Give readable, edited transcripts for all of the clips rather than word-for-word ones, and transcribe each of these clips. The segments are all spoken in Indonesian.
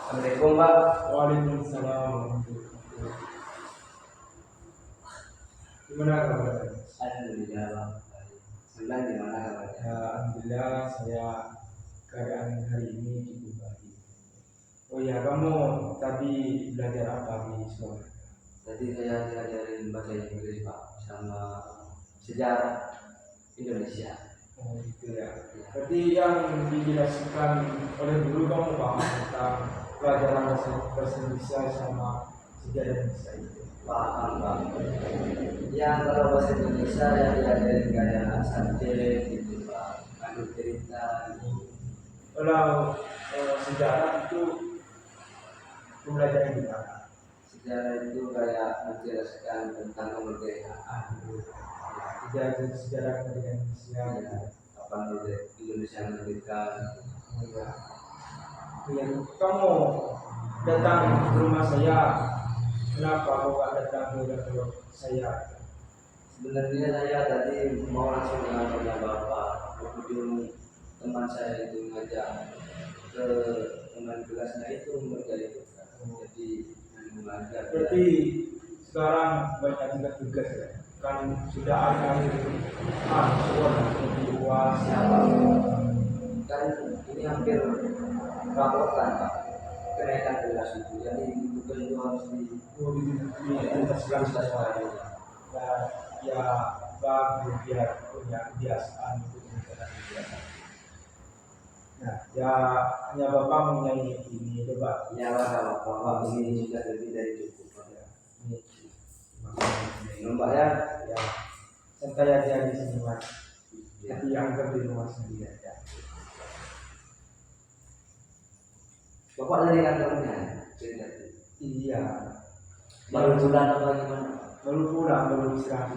Assalamualaikum Pak. Waalaikumsalam warahmatullahi wabarakatuh. Gimana kabarnya? Alhamdulillah Pak. Sebelah gimana kabarnya? Ya, alhamdulillah saya keadaan hari ini cukup baik. Oh ya, kamu tadi belajar apa di sekolah? Tadi saya diajarin bahasa Inggris Pak sama sejarah Indonesia. Oh gitu ya. Berarti yang dijelaskan oleh guru kamu paham tentang pelajaran bahasa Indonesia sama sejarah Indonesia itu. Paham Pak. Ya kalau bahasa Indonesia yang diajarin kayak subjek gitu Pak. Alur cerita. Kalau sejarah itu pembelajaran di mana? Sejarah itu kayak menjelaskan tentang kemerdekaan. Sejarah kemerdekaan Indonesia. Ya, kapan Indonesia merdeka. Ya. Ya, kamu datang ke rumah saya, kenapa kau gak datang ke saya? Sebenarnya saya tadi mau langsung dengan Bapak. Ujung teman saya itu ngajak ke teman kelasnya itu mereka itu jadi mengajar. Berarti sekarang banyak tugas ya? Kan sudah akhir sekolah lebih luas. Kan ini hampir rapotan Pak, kenaikan kelas itu. Jadi tugas itu harus dituntaskan sesuai. Dan ya bagus biar punya kebiasaan untuk menjalankan kegiatan. Nah, ya hanya Bapak menyanyi ini coba. Ya Bapak ini sudah lebih dari cukup. Ya, ini Mbak ya, ya santai aja di sini Mas. Tapi anggap di rumah sendiri aja. Bapak dari kantornya. Iya. Baru pulang apa gimana? Baru pulang, baru istirahat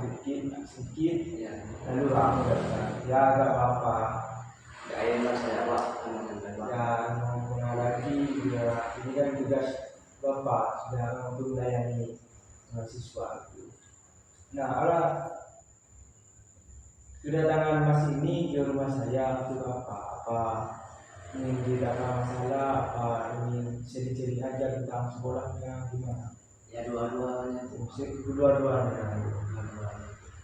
sedikit, Ya, lalu aku datang. Ya agak apa-apa. ya enak saya Pak, teman-teman Pak. Ya mau kenal lagi, ya ini kan tugas Bapak sudah untuk melayani mahasiswa. Nah, Allah kedatangan Mas ini ke rumah saya untuk apa? Apa ingin menceritakan masalah? Apa ingin seri-seri aja tentang sekolahnya gimana? Ya dua-duanya tuh. Kedua-duanya.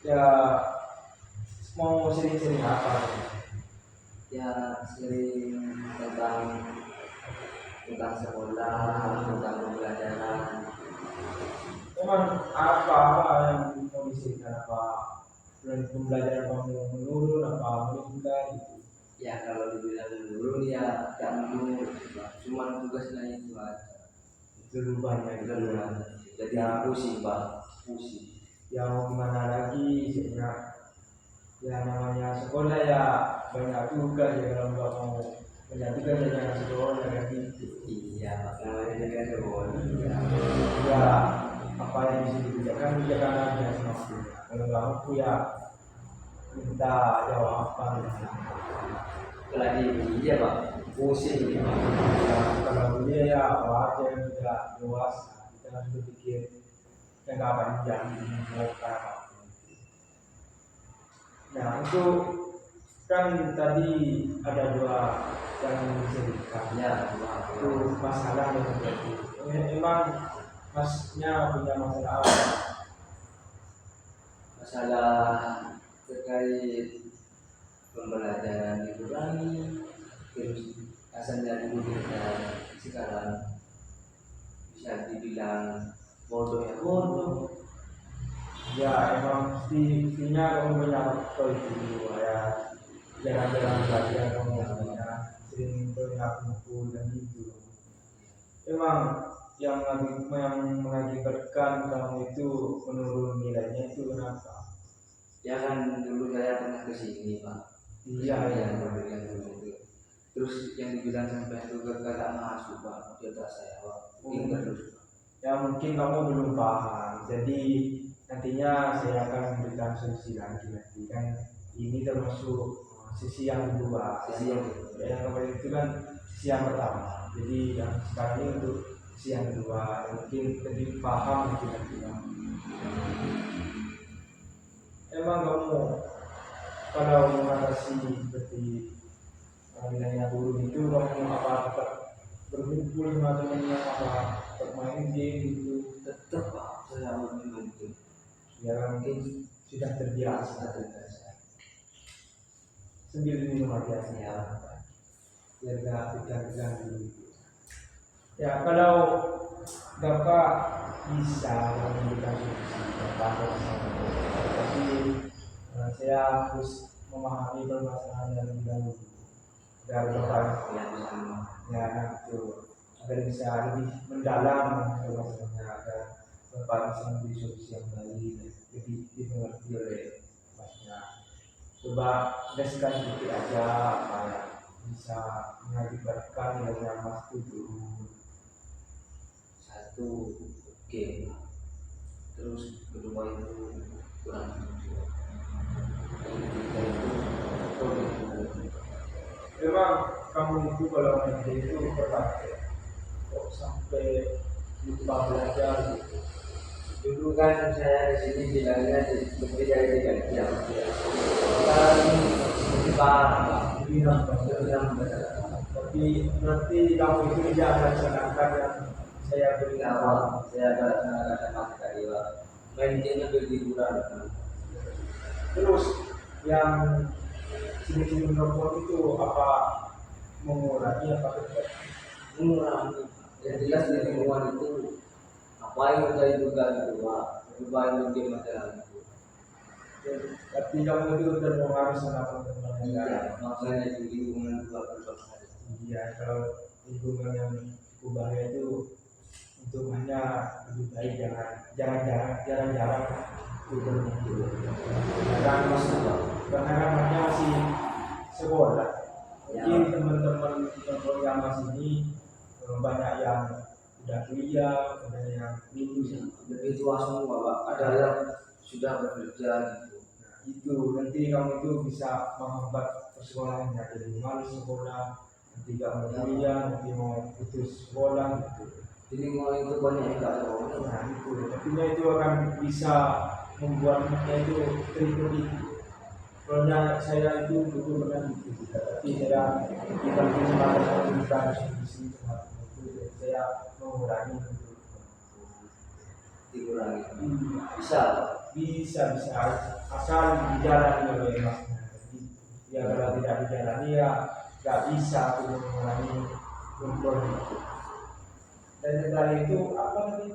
Ya mau sering-sering apa? Ya sering tentang sekolah, tentang pembelajaran. Memang apa yang mau diceritakan apa? Pembelajaran kamu menurun apa meningkat gitu? Ya kalau dibilang menurun ya gak menurun, cuma tugasnya itu aja. Itu banyak Itu gitu. doang. Jadi pusing Pak, pusing. Ya mau gimana lagi? Ya namanya sekolah ya banyak tugas ya kalau nggak mau banyak tugas ya jangan sekolah kayak gitu. Iya, namanya juga sekolah. Ya apa yang bisa dikerjakan aja sama aku. Kalau nggak mampu ya minta jawaban. Lagi iya Pak, pusing ya Pak. Ya, kalau dia ya wajar yang tidak luas kita harus berpikir jangka panjang mau apa. Nah itu kan tadi ada dua yang diceritakan. Ya, Itu masalah yang terjadi. Memang masnya punya masalah apa? masalah terkait pembelajaran dikurangi, terus asalnya dulu kita sekarang bisa dibilang bodoh ya bodoh. Ya emang mestinya kamu banyak waktu itu ya jarang-jarang belajar kamu ya sering banyak buku dan itu. Emang yang mengakibatkan kamu itu menurun nilainya itu kenapa? Ya kan dulu saya pernah kesini Pak. Iya ya. Yang memberikan dulu itu. Terus yang dibilang sampai itu kagak masuk Pak, di atas saya Pak. Mungkin terus. Ya mungkin kamu belum paham. Jadi nantinya saya akan memberikan solusi lagi nanti kan ini termasuk sisi yang kedua. Sisi yang kemarin itu kan sisi yang pertama. Jadi yang sekarang ini untuk sisi yang kedua. Mungkin lebih paham mungkin nanti kamu. Emang kamu kalau mengatasi seperti nilainya turun itu kamu apa tetap kumpul sama temennya apa bermain game gitu Tetap Pak, saya mungkin ya mungkin sudah terbiasa sambil minum aja ya. biar gak tegang-tegang gitu. Ya kalau Bapak bisa memberikan solusi Bapak tapi saya harus memahami permasalahan yang lebih dahulu agar Bapak ya itu agar bisa lebih mendalam permasalahannya agar Bapak bisa memberi solusi yang baik lebih dimengerti oleh Masnya. Coba jelaskan sedikit aja apa yang bisa mengakibatkan nilainya Mas itu turun. Satu, oke. Terus kedua itu kurang jujur. Yang ketiga itu produktif. Memang kamu itu kalau nanti itu berpraktek kok sampai lupa belajar gitu. Dulu kan saya di sini bilangnya lebih dari 3 jam. Sekarang lebih parah. Lebih nambah. Tapi nanti kamu itu tidak melaksanakan yang saya beritahu. Saya melaksanakan materi main game lebih liburan. Terus yang sini-sini merokok itu apa mengurangi apa tidak? Mengurangi. Yang jelas di lingkungan itu apa yang kita itu kan itu lebih baik mungkin masalah itu. Tapi kamu itu udah mengaruh sama teman-teman yang lain. Iya, makanya di lingkungan juga berbahaya. Iya, kalau lingkungan yang cukup bahaya itu hitungannya lebih baik jarang-jarang itu bermuncul. Karena kan masih sekolah. Mungkin teman-teman yang masih ini banyak yang udah kuliah, ada yang lulus. Lebih tua semua Pak, ada yang sudah bekerja gitu. Nah, itu nanti kamu itu bisa menghambat persekolahannya, jadi malas sekolah, nanti gak mau kuliah, nanti mau putus sekolah gitu. Di lingkungan itu banyak yang tak tahu. Nah itu, tentunya itu akan bisa membuatnya itu terikut. Soalnya saya itu dulu pernah gitu, tapi saya dibagi semangat saya memberikan solusi sama itu, saya mengurangi itu. Dikurangi. Bisa. Bisa asal dijalani oleh Masnya. Ya kalau tidak dijalani ya nggak bisa untuk mengurangi kumpul itu. Dan setelah itu apa lagi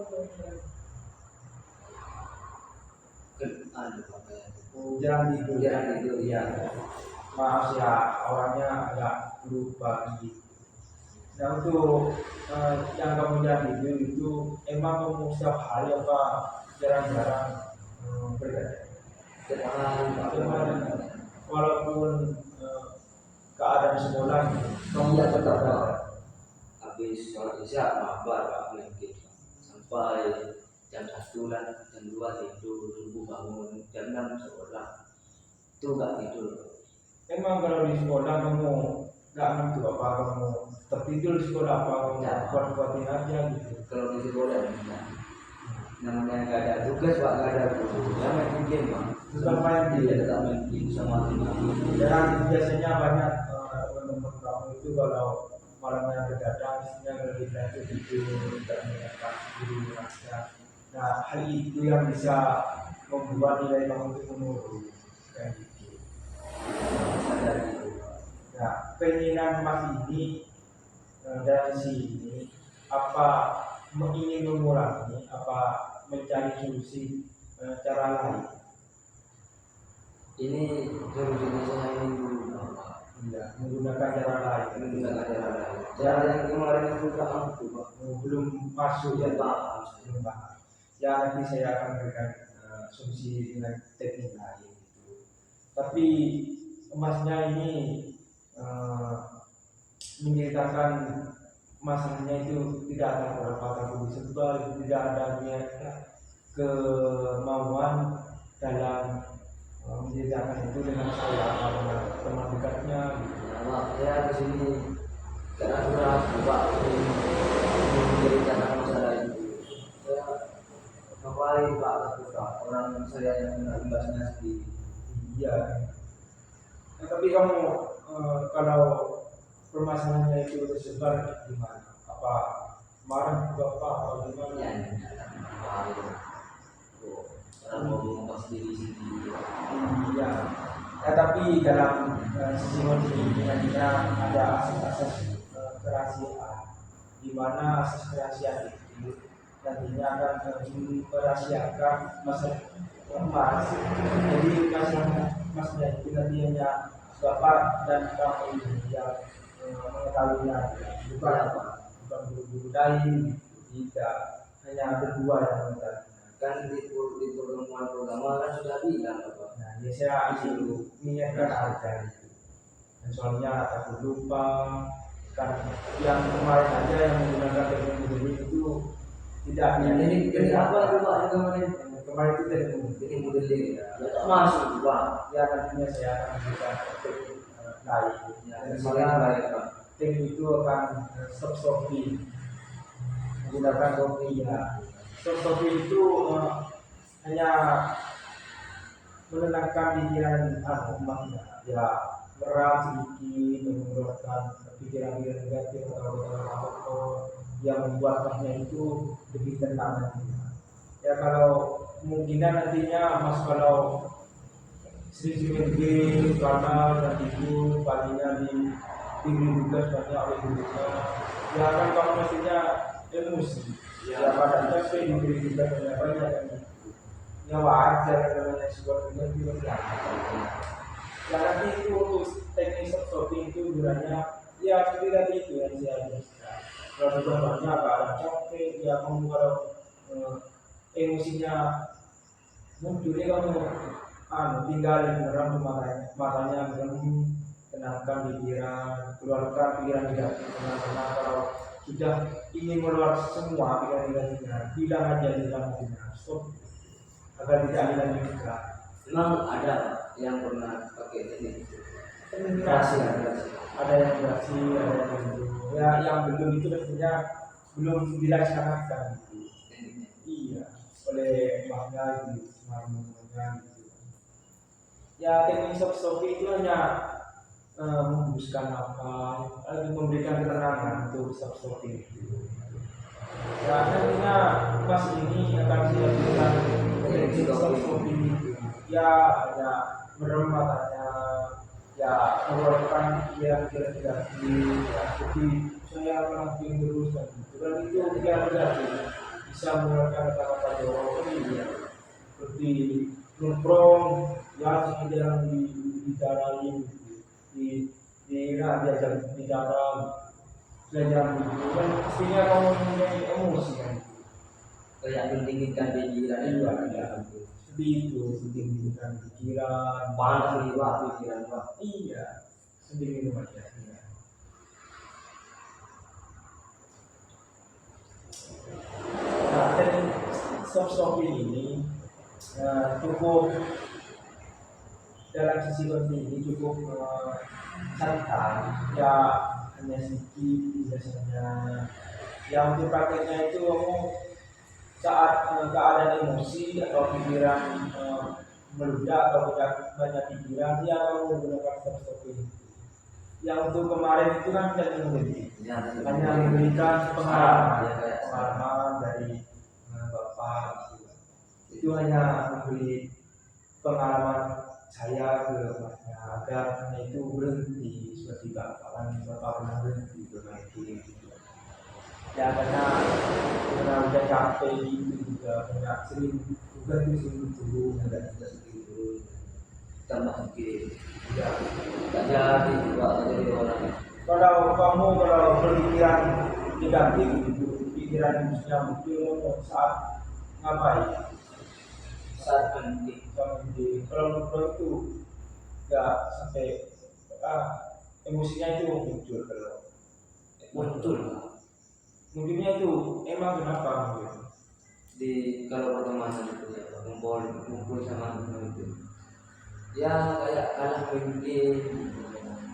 jangan tidur ya. Maaf ya orangnya agak lupa gitu. Nah untuk yang kamu jangan tidur itu emang kamu setiap hari apa jarang-jarang bergadang? Kemarin walaupun keadaan sekolah kamu Iya, tetap tetap. ada. Habis sholat isya mabar Pak main game sampai jam 1 lah, jam 2 tidur, subuh bangun, jam 6 sekolah. Itu nggak tidur. Emang kalau di sekolah kamu nggak ngerti apa kamu tertidur di sekolah apa kamu Ya. kuat-kuatin aja gitu. Kalau di sekolah enggak. Namanya nggak ada tugas Pak, nggak ada guru. Ya main game Pak. Tetap main game. Iya, tetap main game sama teman-teman. Dan biasanya banyak teman-teman kamu itu kalau malamnya begadang, istrinya kalau kita itu tidur tidak mengingatkan diri mereka. Nah hal itu yang bisa membuat nilai kamu itu menurun kayak gitu. Sadar itu. Nah keinginan Mas ini dari sini apa ingin mengurangi apa mencari solusi cara lain? Ini solusinya saya ini dulu Pak. Iya, menggunakan cara lain. Ini nggak ada cara lain. Cara yang kemarin itu tak mampu Pak. Belum masuk Sudah ya paham. belum paham. Ya nanti saya akan berikan solusi dengan teknik lain gitu. Tapi emasnya ini menceritakan masalahnya itu tidak ada berapa takut disebal, tidak ada niat kemauan dalam menceritakan itu dengan saya karena teman dekatnya gitu. Nah, saya di sini karena sudah Pak ini menceritakan masalah itu. Saya ngapain Pak Pak orang saya yang kena imbasnya sendiri. Iya. Nah, tapi kamu kalau permasalahannya itu tersebar di mana? Apa marah bapak atau gimana? Ya orang ngomong pas diri sendiri. Iya. Ya, tapi dalam sisi ini nantinya ada asas-asas kerahasiaan, di mana asas kerahasiaan itu nantinya akan merahasiakan masa emas. Jadi masnya itu nanti hanya bapak dan kamu ini yang mengetahuinya, bukan apa, bukan guru-guru lain, tidak, hanya berdua yang mengetahui. Kan di pertemuan pertama kan sudah bilang apa? Nah, ya saya itu mengingatkan aja itu. Dan soalnya takut lupa, kan yang kemarin aja yang menggunakan teknologi itu tidak Jadi apa itu Pak yang kemarin itu teknologi. jadi modeling ya? Masuk Pak. Ya nantinya saya akan memberikan teknik lain. Ya, Dan misalnya mana baik Pak. teknik itu akan stop-stopping menggunakan kopi ya. Stop-stopping itu hanya menenangkan pikiran umatnya, ya meram sedikit, mengeluarkan pikiran-pikiran negatif atau apapun yang membuat umatnya itu lebih tenang nantinya. Ya kalau kemungkinan nantinya Mas kalau sering-sering game karena dan itu paginya diberi tugas banyak oleh gurunya, ya kan kamu mestinya emosi. Ya pada saya diberi tugas banyak-banyak kan gitu. Ya wajar namanya sebuah dunia itu ya nanti itu untuk teknik stopping itu gunanya ya seperti tadi itu yang saya jelaskan. Kalau sudah banyak ada capek ya kamu kalau emosinya munculnya kamu tinggalin merem matanya merem, tenangkan pikiran, keluarkan pikiran negatif tenang-tenang. Kalau sudah ingin keluar semua pikiran negatifnya, bilang aja stop agar tidak hilang juga. Memang ada yang pernah pakai teknik itu. Berhasil, ada yang berhasil, ada yang belum. Ya yang belum itu pastinya belum dilaksanakan. Iya, oleh makna di semuanya gitu. Ya teknik stop-stopping itu hanya menghembuskan nafas, memberikan ketenangan untuk stop-stopping itu. Ya nantinya Mas ini akan saya berikan teknik stop-stopping itu. Ya hanya merem matanya, ya mengeluarkan pikiran negatif, ya seperti saya melakukan terus dan itu pikiran negatif bisa mengeluarkan kata-kata jorok ya seperti nongkrong ya sekedar dibicarain diajak bicara belajar itu kan pastinya kamu mempunyai emosi kan Kayak mendinginkan pikiran itu ada. seperti itu mendinginkan pikiran Panas nih Pak pikiran Pak. iya sedikit minum aja ya. Nah, dan stop-stopping ini cukup dalam sisi kondisi ini cukup santai ya hanya sedikit biasanya yang untuk prakteknya itu kamu saat keadaan emosi atau pikiran meledak atau banyak pikiran ya kamu menggunakan stop-stopping yang untuk kemarin itu kan teknologi hanya memberikan pengalaman dari bapak gitu. Itu hanya memberi pengalaman saya ke masnya agar itu berhenti seperti bapak pernah berhenti bermain game gitu. Ya karena udah capek gitu juga banyak sering juga itu dulu nggak juga dulu Tambah mungkin ya tak jadi Pak jadi orang. kalau berpikiran negatif gitu pikiran yang muncul saat ngapain Saat penting kalau itu nggak sampai emosinya itu muncul kalau muncul munculnya itu emang kenapa gitu? di kalau pertemanan itu ya Pak, ngumpul sama teman itu ya kayak kalah mimpi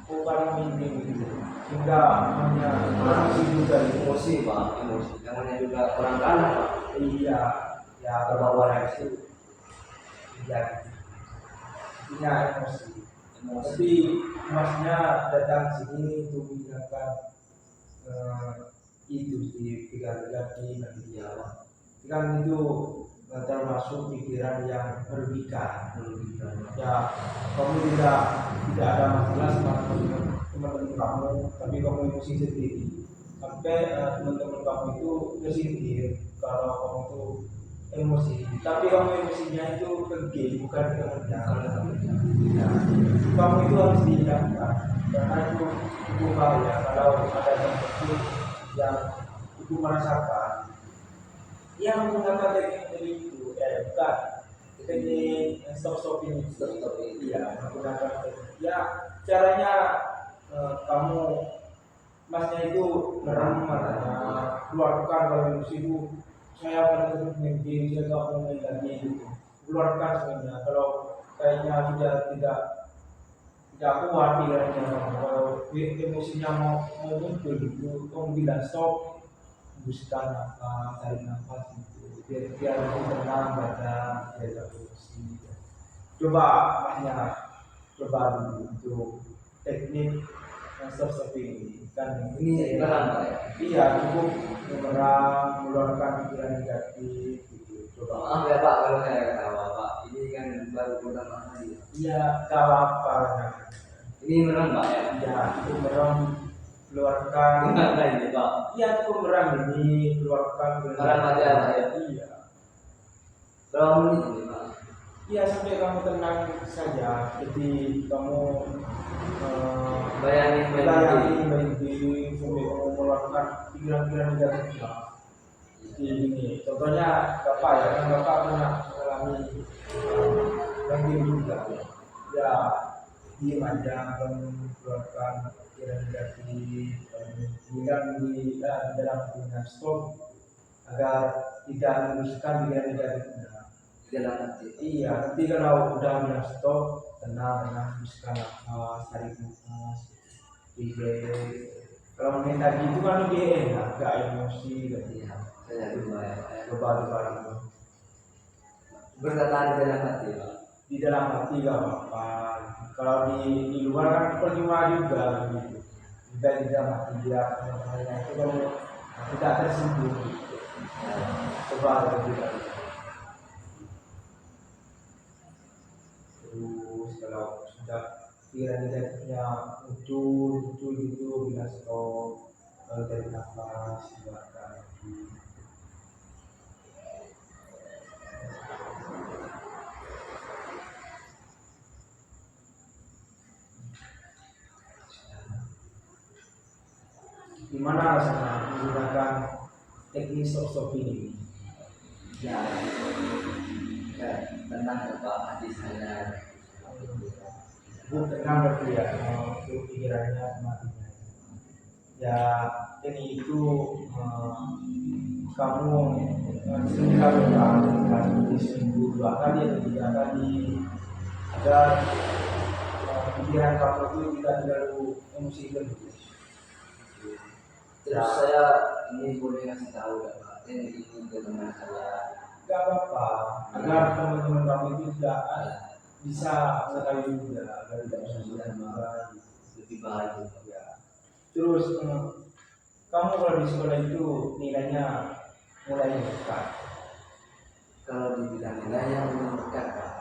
Para mimpi gitu hingga hanya emosi juga emosi Pak emosi namanya juga orang kalah Pak. iya ya terbawa itu ya punya emosi tapi masnya datang sini untuk mengingatkan itu di pikiran-pikiran nanti dia kan itu termasuk pikiran yang merugikan. Ya, kamu tidak ada masalah sama teman-teman kamu, tapi kamu emosi sendiri. Sampai teman-teman kamu itu tersindir kalau kamu itu emosi, tapi kamu emosinya itu ke game bukan ke temannya. Nah, kamu itu harus diingatkan karena itu bahaya kalau ada teman itu yang itu merasakan yang menggunakan teknik itu bukan teknik stop ini, iya menggunakan teknik. Ya caranya kamu masnya itu merem matanya, keluarkan kalau emosi itu saya akan mimpi saya mau main lagi gitu, keluarkan sebenarnya. Kalau kayaknya sudah tidak kuat pikirannya, kalau emosinya mau muncul gitu, kamu bilang stop, hembuskan nafas, tarik nafas gitu, biar lebih tenang badan, biar emosi. Coba maknya, coba dulu untuk teknik stop ini kan Ini merang ya. iya cukup memerang, mengeluarkan pikiran negatif gitu. Coba Maaf ya Pak kalau saya ketawa Pak. Ini kan baru pertama kali. iya kalau apa Ini merang Pak ya. ya cukup merang, keluarkan Gimana ini Pak? iya cukup merang ini, keluarkan Merang aja Pak ya. iya Berapa menit ini Pak? iya sampai kamu tenang saja. Jadi kamu Bayangin mimpi sampai kamu mengeluarkan pikiran-pikiran negatifnya. Jadi ini contohnya bapak ya, kan bapak pernah mengalami banjir juga ya, diem aja dan mengeluarkan pikiran negatif, bilang di dalam dunia stop agar tidak meneruskan pikiran negatifnya. dalam hati. Iya, nanti kalau udah bilang stop, tenang, hembuskan nafas, tarik nafas, relax. Kalau main tadi itu kan lebih enak, gak emosi gitu. Iya, saya coba ya. Coba itu. Berkata di dalam hati Pak. Di dalam hati gak apa-apa. Kalau di luar kan percuma juga gitu. Juga di dalam hati dia, hanya itu kalau tidak tersinggung gitu. Coba lebih lagi. Terus kalau sudah pikiran negatifnya muncul gitu, bila stop, dari nafas, keluarkan lagi. Gimana rasanya menggunakan teknik stop ini? Ya, tenang Pak hati saya. Tenang berarti ya, untuk pikirannya matinya. Ya ini itu kamu sekitar di seminggu 2 kali atau 3 kali agar pikiran kamu itu tidak terlalu emosi terus. Terus saya ini boleh kasih tahu ya Pak, ini ke teman saya. Gak apa-apa, agar teman-teman kamu itu tidak bisa sekali juga, agar tidak susah Lebih baik ya. Terus kamu kalau di sekolah itu nilainya mulai meningkat, kalau dibilang nilainya meningkat Pak,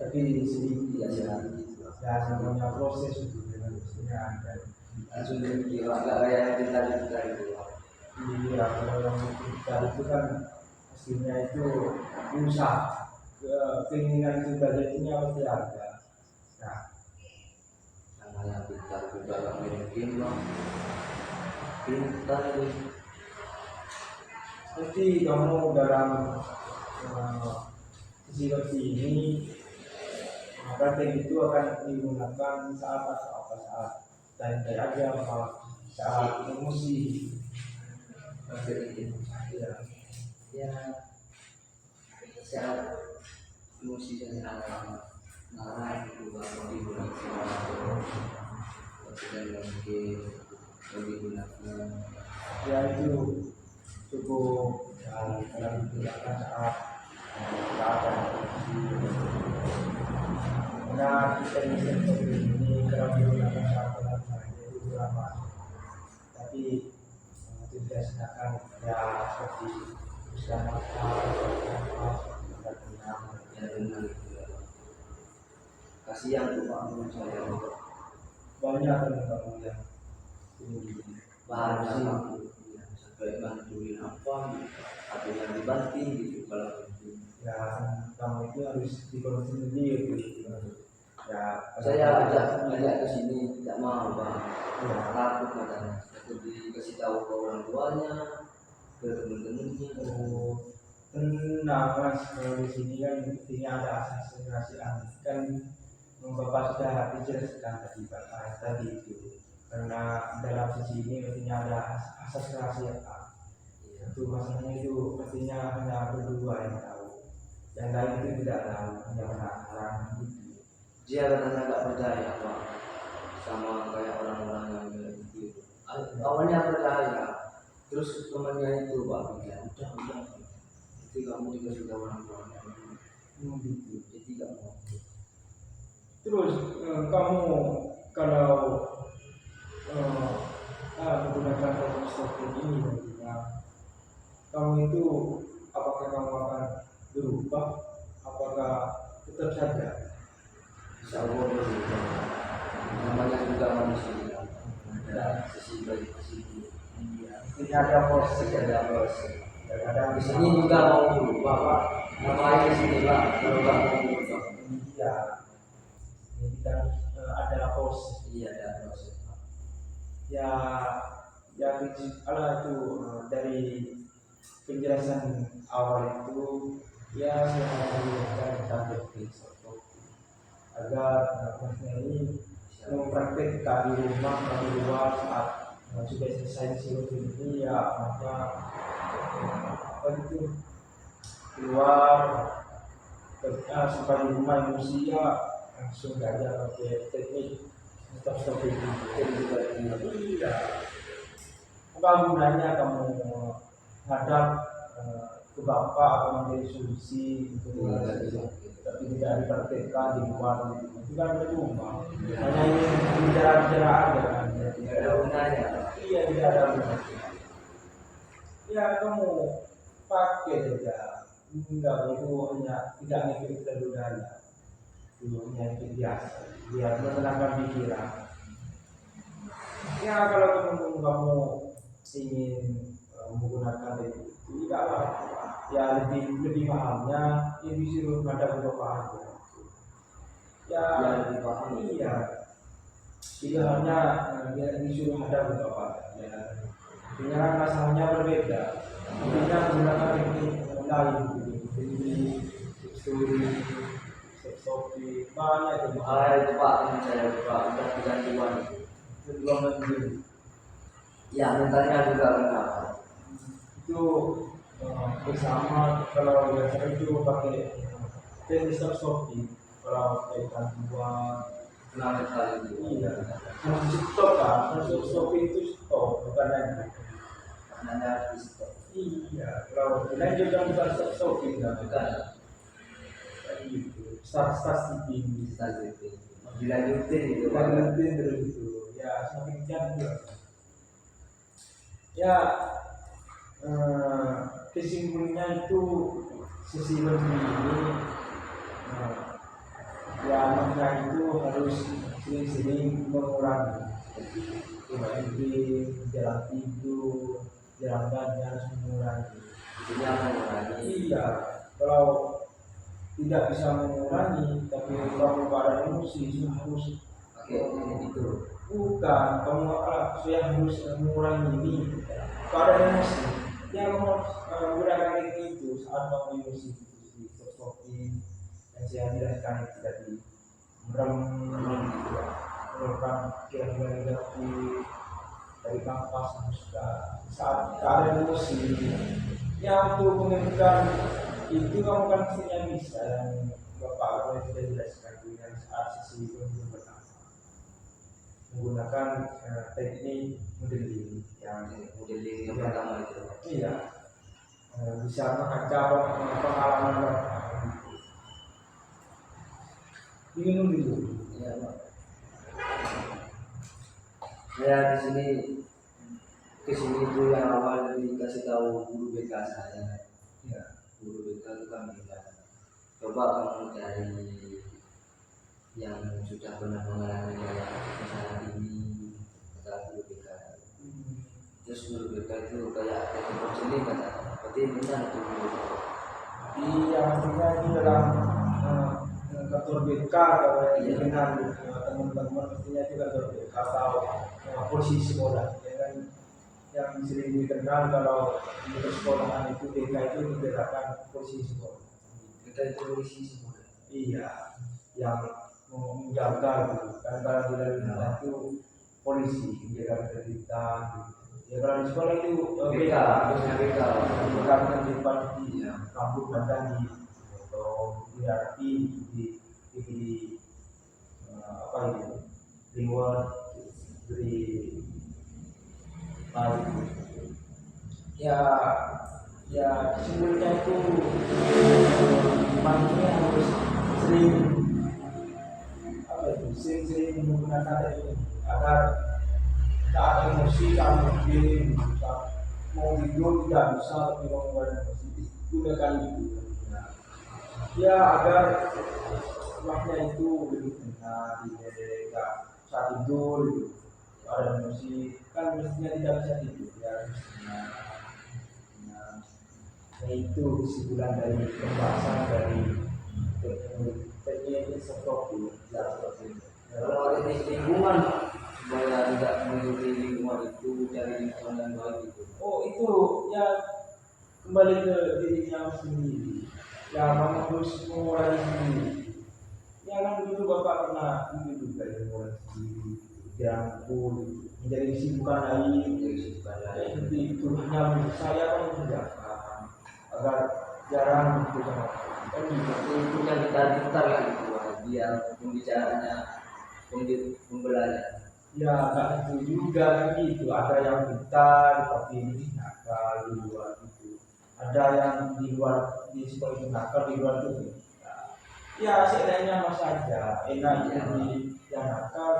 tapi sedikit ya ya, namanya proses itu dengan ada. langsung dikira agak kayak kita itu. Iya, kalau yang kita itu kan hasilnya itu usaha, keinginan itu budgetnya pasti ada. Nah, namanya pintar juga gak mungkin Bang. Pintar ini. nanti kamu dalam sesi ini praktek itu akan digunakan saat santai aja, saat emosi. Ya, Ya, secara emosi dan alam marah itu baru digunakan dan mungkin digunakan ya itu cukup dalam digunakan saat ada emosi. Karena kita bisa seperti ini kalau digunakan saat itu lama, tapi itu dirasakan ya seperti bisa nafas tidak tenang. Ya benar itu ya. Kasihan tuh Pak menurut saya. Banyak teman-teman yang ini Bahan Pak, ya, sampai bantuin apa, atau yang dibanting gitu kalau itu. ya kamu itu harus dikonsumsi sendiri gitu. Ya Saya ajak ke sini tidak mau Pak, ya, takut katanya. Takut dikasih tahu ke orang tuanya, ke teman-temannya. oh, tenang mas, kalau di sini kan intinya ada asas kerahasiaan kan. Bapak sudah dijelaskan tadi Pak tadi itu karena dalam sisi ini mestinya ada asas kerahasiaan. Itu masalahnya itu mestinya hanya berdua yang tahu, yang lain itu tidak tahu, hanya penasaran gitu. Dia katanya nggak percaya Pak, sama kayak orang-orang yang bilang gitu. Awalnya percaya, terus temannya itu Pak bilang udah, nanti kamu dikasih tahu orang tuanya. Gitu. Jadi nggak mau. Terus kamu kalau menggunakan protokol stoping ini nantinya, kamu itu apakah kamu akan berubah, apakah tetap saja? Insya Allah berubah. Namanya juga manusia, ada sisi baik sisi buruk. Ini ada proses, Ada proses. kadang-kadang Di sini juga mau berubah Pak. Ngapain di sini Pak? Kalau nggak mau berubah. ya ini kan adalah proses. Iya ada proses Pak. Ya yang ala itu dari penjelasan awal itu ya saya mengingatkan tentang filosofi agar maksudnya ini mempraktekkan di rumah atau di luar saat sudah selesai sirup ini ya maka apa itu keluar supaya di rumah manusia langsung saja pakai teknik stop itu. Iya. Apa gunanya kamu hadap ke bapak atau menjadi solusi untuk tapi tidak dipraktekkan di luar itu kan percuma. Hanya ini bicara-bicara aja kan. Tidak ada gunanya. Iya tidak ada gunanya. Ya kamu pakai saja. Enggak itu hanya tidak ngikut budaya. Itu hanya itu biasa. Biar menenangkan pikiran. Ya kalau kamu ingin menggunakan itu tidaklah ya lebih pahamnya ya disuruh ada beberapa aja ya lebih paham. iya tidak hanya dia disuruh ada beberapa ya artinya kan masalahnya berbeda intinya menggunakan teknik lain jadi studi story banyak itu Itu Pak teman saya Pak udah kegantian itu. kedua menteri Ya mentalnya juga kenapa? itu bersama kalau biasa itu pakai teknik stopping kalau pakai bantuan Kenapa sekali itu? iya masih stop kan masuk stopping itu stop bukan lagi Karena di stop. iya kalau dilanjutkan bukan stopping kan Bukan. gitu start skipping Kita gitu. Dilanjutin itu Pak. lanjutin terus itu ya semakin jauh ya kesimpulannya itu sisi menteri ini ya makna itu harus sering-sering mengurangi itu jalan tidur jalan kaki harus mengurangi Intinya mengurangi. iya kalau tidak bisa mengurangi tapi kamu pada emosi harus Pakai itu. bukan kamu saya harus mengurangi ini pada emosi yang kamu menggunakan itu saat kamu emosi di stopping yang saya jelaskan itu tadi menurunkan kira-kira negatif dari nafas saat keadaan emosi yang untuk menentukan itu kamu kan mestinya bisa yang bapak kamu sudah jelaskan dengan saat sisi untuk pertama menggunakan teknik modeling yang Modeling yang pertama itu. iya bisa mengacau pengalaman bapak minum dulu Iya Pak. Saya di sini kesini itu yang awal dikasih tahu guru BK saya. Ya. Guru BK itu kan bilang, coba kamu cari yang sudah pernah mengalami kayak masalah ini, kata guru BK. Terus guru BK itu kayak konseling kata, berarti benar itu guru. Iya, maksudnya itu dalam kantor BK kalau yang dikenal teman-teman mestinya itu kantor BK atau posisi sekolah ya kan, yang sering dikenal kalau di sekolahan itu BK itu menggerakkan posisi sekolah. Kita itu polisi semua. Iya, yang menjaga gitu kan, kalau di dalam rumah itu polisi menjaga ketertiban gitu. Ya kalau di sekolah itu BK, harusnya BK. karena di depan di rambut badan di atau hierarki di apa itu reward dari ya ya sebenarnya itu manusia harus sering apa itu sering menggunakan ini agar tak ada emosi tak mungkin mau tidur tidak bisa tapi mau mengeluarkan emosi itu udah kali itu ya agar waktunya itu lebih tenang tidak saat tidur gitu. Ada emosi kan mestinya tidak bisa tidur ya mestinya. Nah itu kesimpulan dari pembahasan dari teknik sektor ya seperti itu. Kalau ada di lingkungan supaya tidak mengikuti lingkungan itu cari lingkungan yang baik itu. Oh itu ya kembali ke dirinya sendiri ya harus mengurangi sendiri ya kan dulu bapak pernah itu juga ya mengurangi sendiri dirangkul menjadi kesibukan lain seperti itu hanya saya kan mengerjakan agar jarang itu sama kan Itu yang kita putar kan itu biar pembicaraannya pembelajaran. ya nggak itu juga kan gitu ada yang pintar tapi ini nakal di luar itu ada yang di luar di sekolah itu nakal di luar itu pintar ya seandainya mas saja enak jadi yang nakal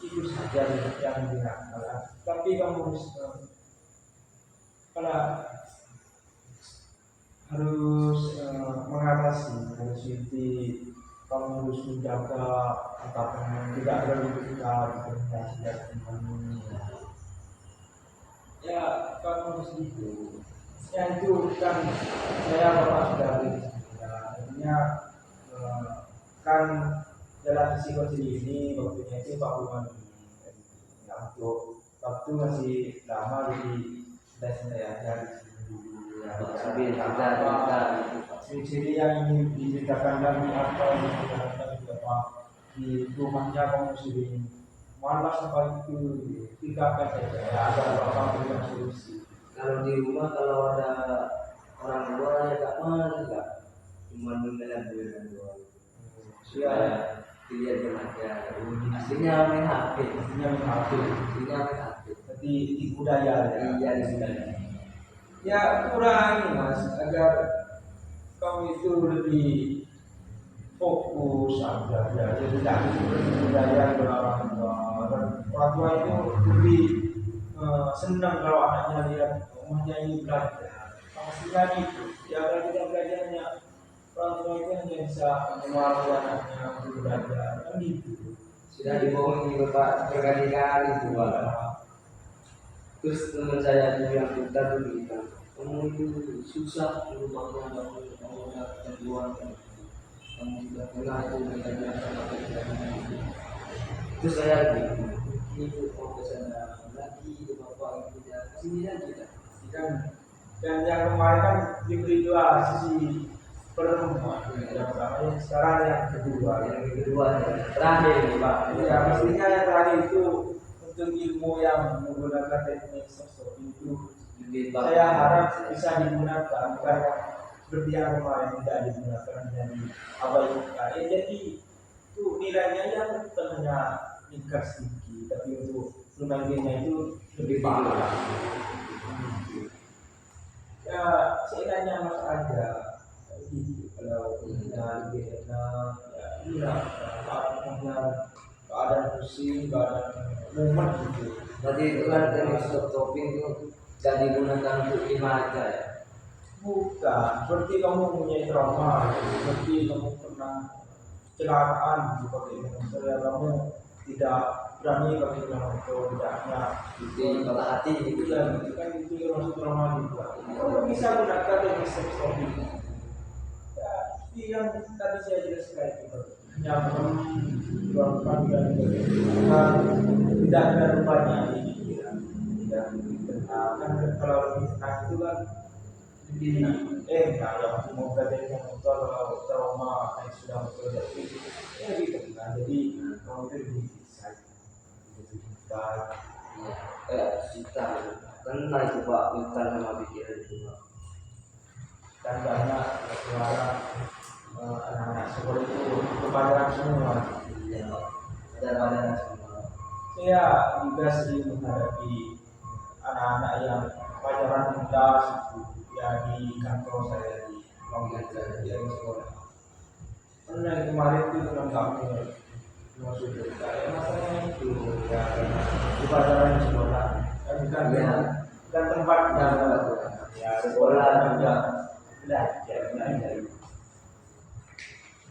itu saja yang nakal tapi kamu harus kalau harus mengatasi harus itu kamu harus menjaga apakah tidak terlalu dekat komunikasi dengan ya kamu harus gitu ya itu kan saya bapak sudah artinya kan dalam psikologi ini waktunya itu 40 menit ya untuk waktu masih lama jadi saya dari sini dulu ya Sambil kita ciri-ciri yang ingin diceritakan lagi apa yang diceritakan apa di rumahnya kamu sering malas apa itu tinggalkan saja ya ada apa berikan solusi. kalau di rumah kalau ada orang luar ya gak malas gak cuma mengenal doang. Ya, Dilihat aja. Aslinya main HP. artinya menghafal. Aslinya main HP. Tapi di budaya ya. Iya di budaya. Ya kurangi mas agar kamu itu lebih fokus agar ya jadi tidak budaya orang tua itu lebih senang kalau anaknya lihat rumahnya ini belajar. Maksudnya itu ya kalau tidak belajarnya orang tua itu hanya bisa mengeluarkan anaknya untuk belajar kan gitu. Sudah dibohongi bapak berkali-kali tuh pak. Terus teman saya itu yang pintar tuh bilang, kamu itu susah merubah kamu udah ketentuan kamu sudah pernah itu belajar sama itu. Terus saya bilang, itu mau ke sana lagi ke bapak itu ya sini lagi Kan dan yang kemarin kan diberi dua sisi pertemuan yang pertama yang sekarang yang kedua yang kedua terakhir nih pak. ya mestinya yang terakhir itu untuk ilmu yang menggunakan teknik sosok itu saya harap bisa digunakan karena seperti yang kemarin tidak digunakan dari abaikan jadi itu nilainya yang bukan hanya meningkat sedikit tapi untuk lumayannya itu lebih parah ya seandainya mas ada gitu kalau kita lebih enak ya inilah saat keadaan pusing keadaan mumet gitu Berarti itu kan teknik stop topping itu gak digunakan untuk remaja ya. Bukan, seperti kamu punya trauma, seperti kamu pernah kecelakaan seperti itu. Misalnya kamu tidak berani pakai jalan motor, tidaknya Jadi patah hati itu gitu kan kan. itu kan itu termasuk trauma juga. Kalau bisa gunakan dengan stop-stopping. Ya, seperti yang tadi saya jelaskan itu. Yang melakukan dan tidak ada rupanya di pikiran. Tidak kan kalau lebih tenang itu kan lebih enak ya mau berada di motor kalau trauma yang sudah terjadi ya lebih tenang. Jadi kamu itu lebih bisa lebih bisa. Ya, kayak kita kena itu Pak, mental sama pikiran itu Pak. Dan banyak suara anak-anak sekolah itu kepada semua. Iya Pak, ada semua. Saya juga sering menghadapi anak-anak yang pelajaran kelas itu ya di kantor saya di Longgar di sekolah. Karena yang kemarin itu teman kami masuk ke saya masalahnya itu ya karena di pelajaran di sekolah kan bukan Ya. bukan tempatnya ya sekolah juga belajar.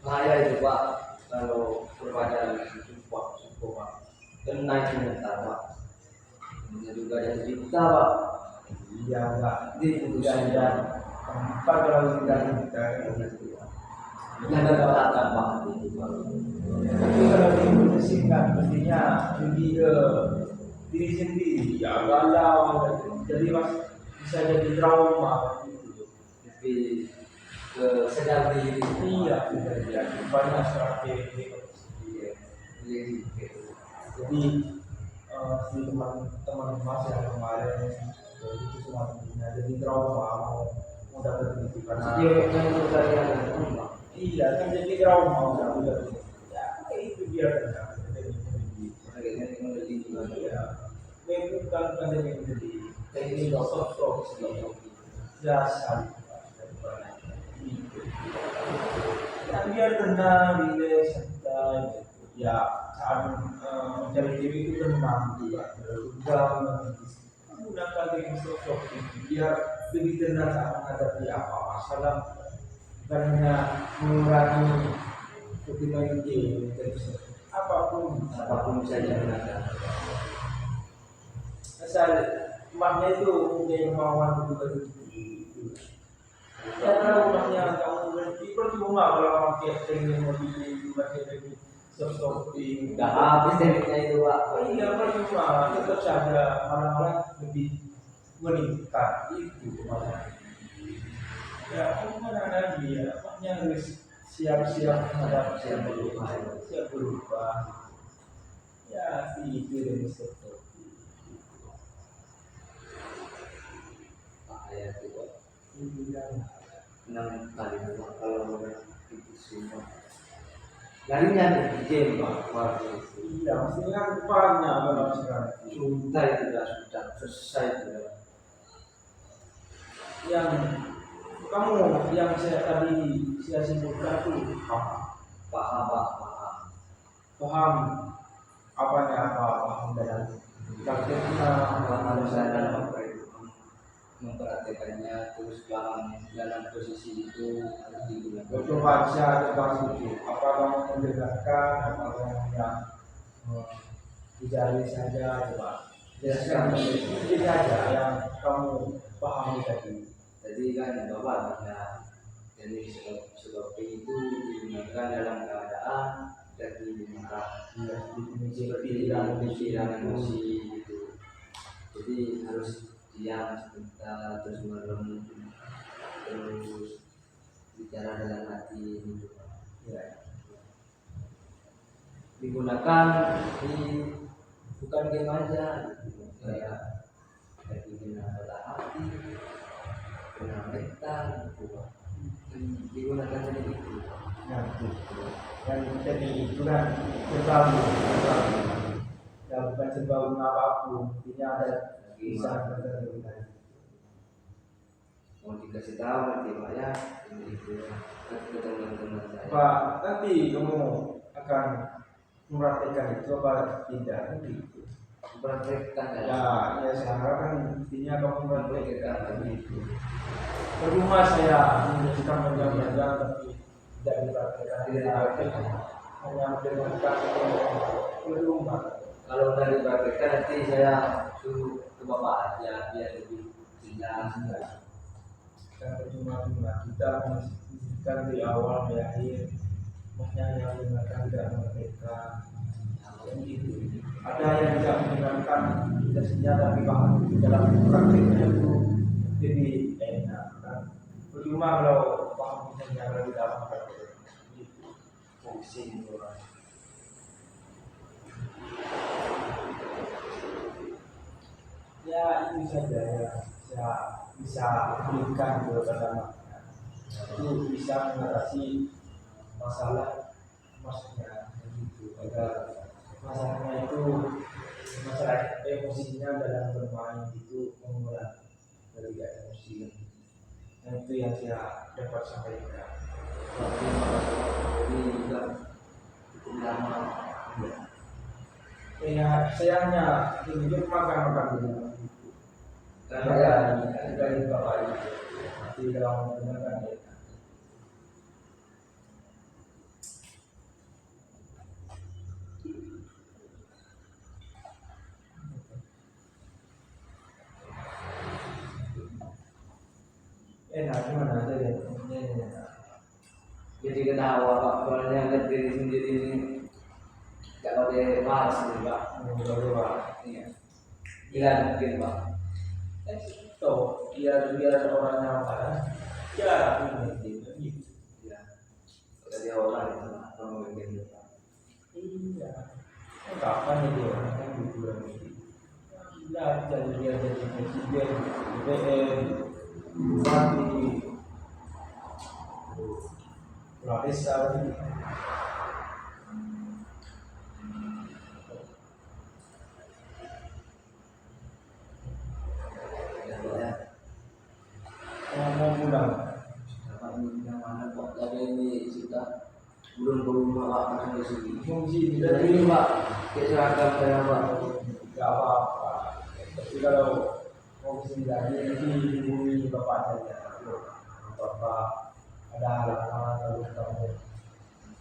Bahaya itu Pak, kalau perpajaran itu Pak, cukup Pak. Kena itu mental Pak. Ini juga ada cerita Pak. Iya enggak Diputuskan dan tempat kalau kita yang ada katakan Pak itu Pak. tapi kalau diputuskan mestinya lebih ke diri sendiri ya galau jadi mas bisa jadi trauma gitu. Tapi ke sedar diri. Iya bisa jadi banyak strategi Iya. Jadi gitu. jadi si teman-teman mas yang kemarin itu semua jadi trauma mau dapat itu karena Yang itu tadi ada Pak. iya kan jadi trauma udah ya kayak itu dia kan jadi Akhirnya ini menjadi juga ya bukan yang jadi teknik sosok jasa ya biar tenang rileks santai ya saat mencari diri itu tenang juga jangan menggunakan teknik sosok ini biar lebih tenang saat menghadapi apa masalah bukan hanya mengurangi ketimbang dari apapun bisa digunakan. asal rumahnya itu mempunyai kemauan juga itu. Ya kalau rumahnya kamu berhenti percuma kalau pakai teknik mobil pakai teknik shopping. Nggak habis tekniknya itu Pak. Iya percuma tetap saja orang-orang lebih meningkat itu malah. Ya mana lagi ya maknya harus siap-siap menghadapi siap berubah. Ya itu dari shopping. Bahaya itu Pak. Enam kali Pak kalau itu semua. Larinya di game Pak. Iya, mestinya rupanya kalau sekarang Sudah itu sudah selesai sudah. yang kamu yang saya tadi saya sebutkan itu Paham Pak, paham. paham apanya apa paham dalam prakteknya Paham saya dalam apa itu mempraktekannya terus paham dalam posisi itu harus digunakan. coba saya coba itu apa kamu mendengarkan apa kamu yang dijari saja coba jelaskan sedikit saja yang kamu pahami tadi. Jadi kan Bapak ya, jadi sebab itu digunakan dalam keadaan jadi marah seperti dalam pikiran emosi gitu. Jadi harus diam sebentar terus merem terus bicara dalam hati gitu. Ya. Digunakan di bukan game aja gitu. Kayak bikin patah hati kena mental gitu Pak. Digunakan jadi itu Dan jadi itu kan berbau ya bukan sebau apapun ini ada bisa berbeda. mau dikasih tahu nanti Pak ya ini itu ke teman-teman saya Pak nanti kamu akan mempraktekkan itu apa tidak begitu mempraktekkan Ya saya harapkan intinya kamu mempraktekkan begitu. Percuma saya menyajikan panjang-panjang tapi tidak dipraktekkan, hanya mendengarkan percuma. kalau dari praktekkan nanti saya suruh ke bapak aja biar lebih jelas. Kan percuma kita menyajikan di awal di akhir, maksudnya yang mendengarkan tidak merdeka. Begitu. Ada yang tidak mendengarkan intinya tapi paham di dalam prakteknya itu jadi enak kan. Percuma kalau paham intinya kalau di dalam prakteknya. Gitu. Pusing orang. Ya itu saja ya saya bisa berikan kepada itu bisa mengatasi masalah maksudnya begitu agar masalahnya itu masalah emosinya dalam bermain itu mengurangi dari emosi. Nah, itu yang saya dapat sampaikan. Ini juga cukup lama. Ya, saya hanya tunjuk makan dulu. Karena ya, Dari bapak itu tidak menggunakan ya. Enak gimana aja ya? jadi ketawa pak, soalnya lihat diri sendiri ini nggak pakai malas nih pak. Iya. Gila mungkin pak. Tuh, biar orang yang mana? Ya, ini gitu. Ya. Dari orang itu pak, kalau mungkin pak. Iya. Kapan itu orang kan gitu lagi. Ya, jadi dia jadi presiden, DPR, bupati, kepala desa. Mau pulang. Dapat yang mana kok tapi ini sudah belum berumah pak pernah di sini. Fungsi Sudah tidak ini pak, kayak seragam saya pak. tidak apa-apa. Tapi kalau mau kesini lagi nanti hubungi bapak saja. Bapak ada halangan lalu kamu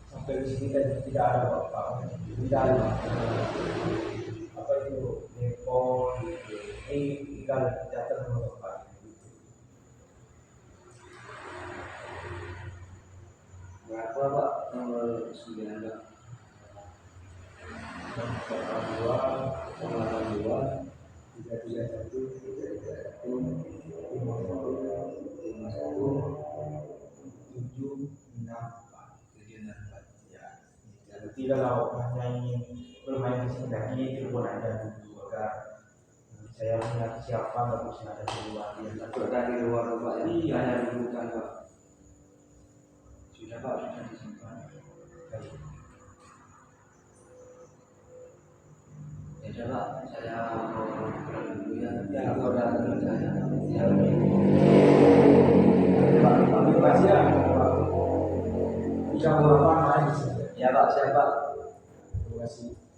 sampai di sini kan tidak ada bapak. Tidak ada apa itu Nepal, tinggal datang sama bapak. Berapa pak nomor 9 pak? 82 331 ya. Jadi kalau hanya ingin bermain di sini lagi telepon aja dulu agar saya melihat siapa bagusnya ada di luar dia Takut dari luar pak ya? Iya. Hanya dibuka pak. Sudah pak, sudah disimpan. Ya sudah pak, saya mau pulang dulu ya. Ya. Itu ada teman saya. Ya. Pak, terima kasih ya. Bisa berapa main di sini. Ya pak, siapa? Terima kasih.